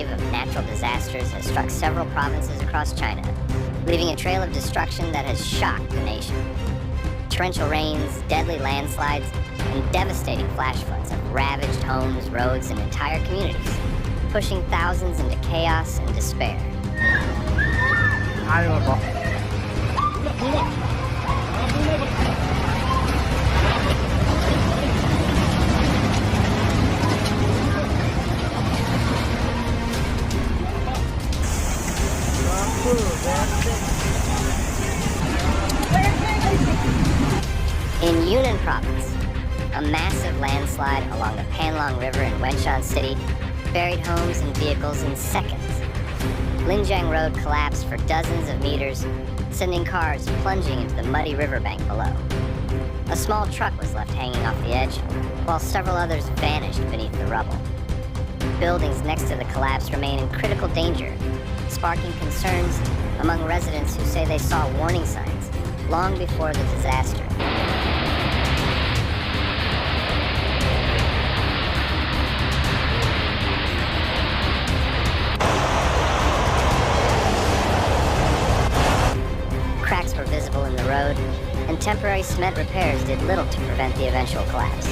wave of natural disasters has struck several provinces across China, leaving a trail of destruction that has shocked the nation. Torrential rains, deadly landslides, and devastating flash floods have ravaged homes, roads, and entire communities, pushing thousands into chaos and despair. In Yunnan province, a massive landslide along the Panlong River in Wenshan City buried homes and vehicles in seconds. Linjiang Road collapsed for dozens of meters, sending cars plunging into the muddy riverbank below. A small truck was left hanging off the edge, while several others vanished beneath the rubble. Buildings next to the collapse remain in critical danger, sparking concerns among residents who say they saw warning signs long before the disaster. Cracks were visible in the road, and temporary cement repairs did little to prevent the eventual collapse.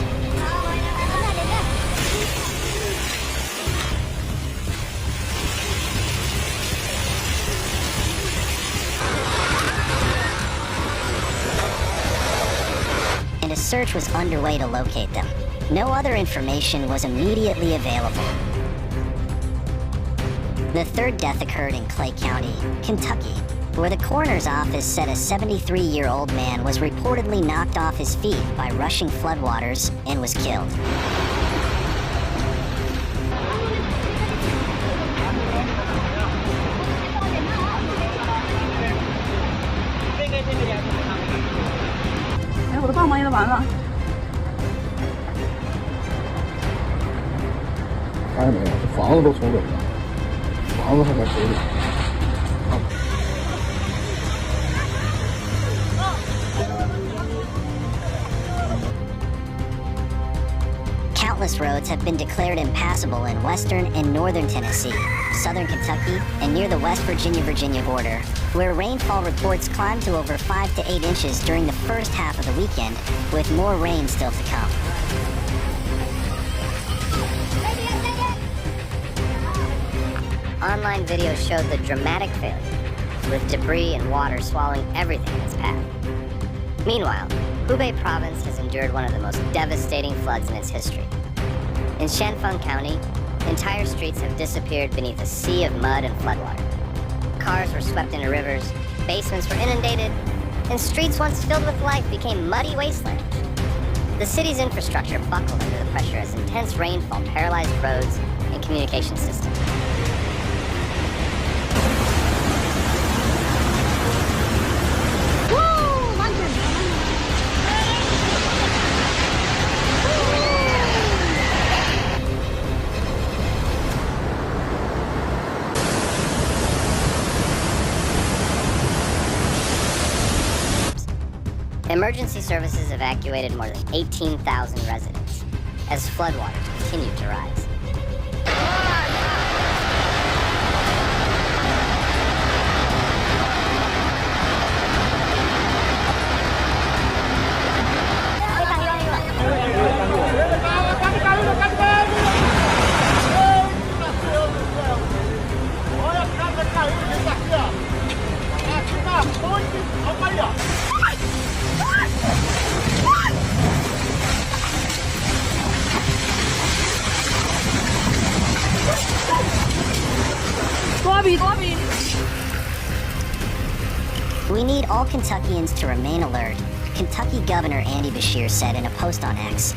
And a search was underway to locate them. No other information was immediately available. The third death occurred in Clay County, Kentucky, where the coroner's office said a 73-year-old man was reportedly knocked off his feet by rushing floodwaters and was killed. Countless roads have been declared impassable in western and northern Tennessee, southern Kentucky, and near the West Virginia border, where rainfall reports climbed to over 5 to 8 inches during the first half of the weekend, with more rain still to come. Online videos showed the dramatic failure, with debris and water swallowing everything in its path. Meanwhile, Hubei province has endured one of the most devastating floods in its history. In Shanfeng County, entire streets have disappeared beneath a sea of mud and floodwater. Cars were swept into rivers, basements were inundated, and streets once filled with life became muddy wastelands. The city's infrastructure buckled under the pressure as intense rainfall paralyzed roads and communication systems. Emergency services evacuated more than 18,000 residents as floodwaters continued to rise. We need all Kentuckians to remain alert, Kentucky Governor Andy Beshear said in a post on X.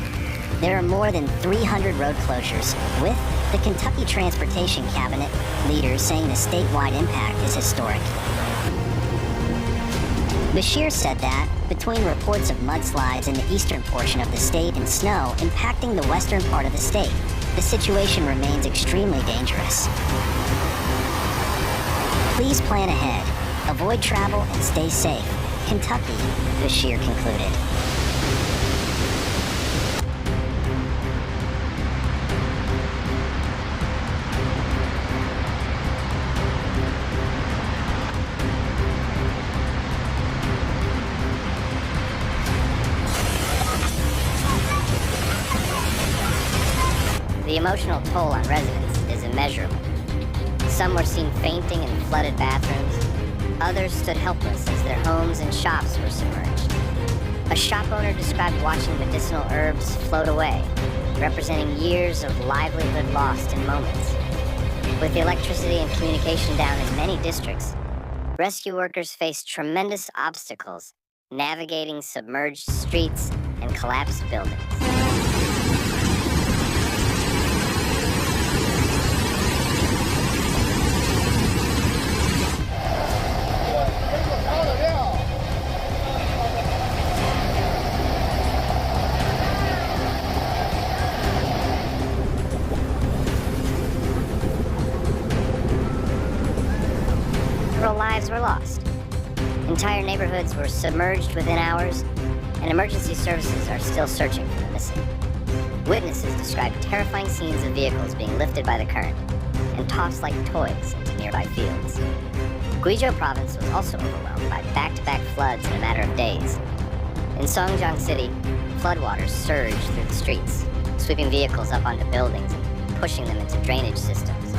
There are more than 300 road closures, with the Kentucky Transportation Cabinet leaders saying the statewide impact is historic. Beshear said that, between reports of mudslides in the eastern portion of the state and snow impacting the western part of the state, the situation remains extremely dangerous. Please plan ahead, avoid travel, and stay safe. Kentucky, Beshear concluded. The emotional toll on residents is immeasurable. Some were seen fainting in flooded bathrooms. Others stood helpless as their homes and shops were submerged. A shop owner described watching medicinal herbs float away, representing years of livelihood lost in moments. With the electricity and communication down in many districts, rescue workers faced tremendous obstacles navigating submerged streets and collapsed buildings. Several lives were lost. Entire neighborhoods were submerged within hours, and emergency services are still searching for the missing. Witnesses described terrifying scenes of vehicles being lifted by the current and tossed like toys into nearby fields. Guizhou province was also overwhelmed by back-to-back floods in a matter of days. In Songjiang City, floodwaters surged through the streets, sweeping vehicles up onto buildings and pushing them into drainage systems.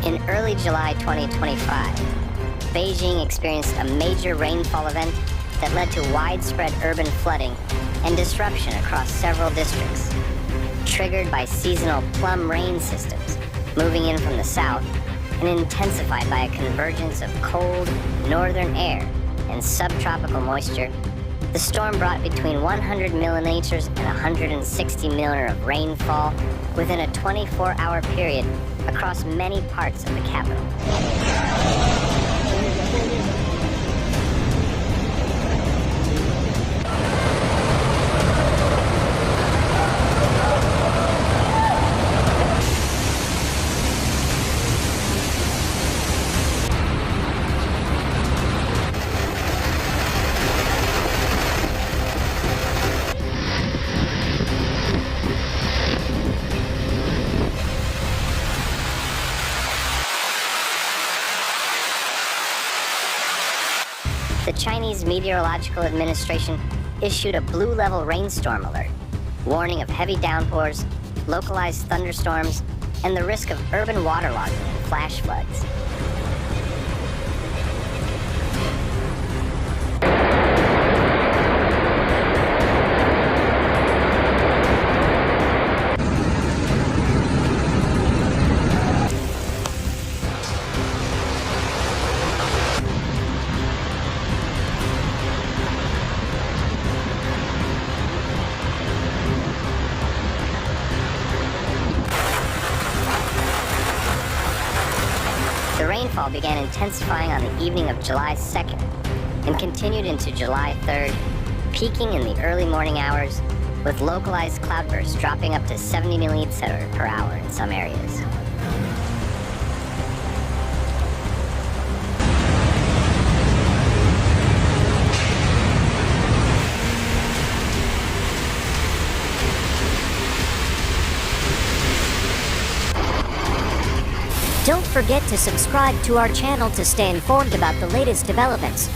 In early July 2025, Beijing experienced a major rainfall event that led to widespread urban flooding and disruption across several districts. Triggered by seasonal plum rain systems moving in from the south and intensified by a convergence of cold northern air and subtropical moisture, the storm brought between 100 millimeters and 160 millimeters of rainfall within a 24-hour period across many parts of the capital. The Chinese Meteorological Administration issued a blue-level rainstorm alert, warning of heavy downpours, localized thunderstorms, and the risk of urban waterlogging and flash floods. The rainfall began intensifying on the evening of July 2nd and continued into July 3rd, peaking in the early morning hours, with localized cloudbursts dropping up to 70 millimeters per hour in some areas. Don't forget to subscribe to our channel to stay informed about the latest developments.